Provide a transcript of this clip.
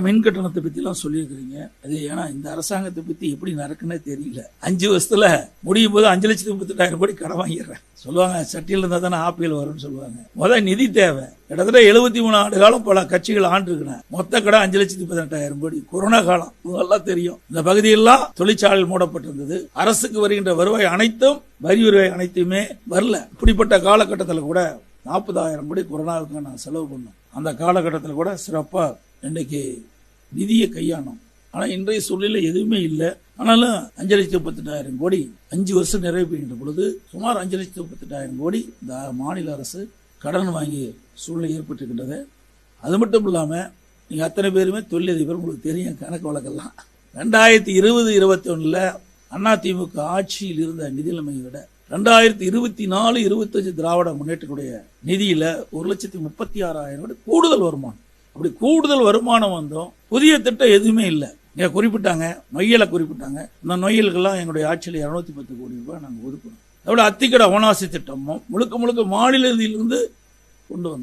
மின் கட்டணத்தை பற்றிலாம் சொல்லியிருக்கிறீங்க. அது ஏன்னா இந்த அரசாங்கத்தை பற்றி எப்படி நடக்குன்னே தெரியல. 5 வருஷத்துல முடியும் போது 5,38,000 கோடி கடன் வாங்கிடுறேன் சொல்லுவாங்க. சட்டியில் இருந்தால் தானே ஆப்பிள் வரும்னு சொல்லுவாங்க. முதல் நிதி தேவை. கிட்டத்தட்ட 73 ஆண்டு காலம் பல கட்சிகள் ஆண்டிருக்கிறேன். மொத்த கடன் 5,18,000 கோடி. கொரோனா காலம் இதெல்லாம் தெரியும். இந்த பகுதியெல்லாம் தொழிற்சாலை மூடப்பட்டிருந்தது. அரசுக்கு வருகின்ற வருவாய் அனைத்தும் வரி வருவாய் அனைத்துமே வரல. இப்படிப்பட்ட காலகட்டத்தில் கூட 40,000 கோடி கொரோனாவுக்கு நான் செலவு பண்ணோம். அந்த காலகட்டத்தில் கூட சிறப்பா இன்றைக்கு நிதியை கையாண்டோம். ஆனா இன்றைய சூழ்நிலை எதுவுமே இல்லை. ஆனாலும் 5,38,000 கோடி 5 வருஷம் நிறைவு பெறுகின்ற பொழுது சுமார் 5,38,000 கோடி இந்த மாநில அரசு கடன் வாங்கி சூழ்நிலை ஏற்பட்டிருக்கின்றது. அது மட்டும் இல்லாம நீங்க அத்தனை பேருமே தொழிலதிபர், உங்களுக்கு தெரியும் கணக்கு வழக்கெல்லாம். 2020-21 அதிமுக ஆட்சியில் இருந்த நிதி நிலைமையை விட 2024-25 திராவிட முன்னேற்றக்கூடிய நிதியில 1,36,000 கோடி கூடுதல் வருமானம். அப்படி கூடுதல் வருமானம் வந்தோம். புதிய திட்டம் எதுவுமே இல்லை. இங்க குறிப்பிட்டாங்க, நொய்யலை குறிப்பிட்டாங்க. இந்த நொய்யலுக்கெல்லாம் எங்களுடைய ஆட்சியில் 210 கோடி ரூபாய் நாங்கள் ஒதுக்கணும். அதோட அத்திக்கடை அவனாசி திட்டமும் முழுக்க முழுக்க மாநில நிதியிலிருந்து கொண்டு வந்தோம்.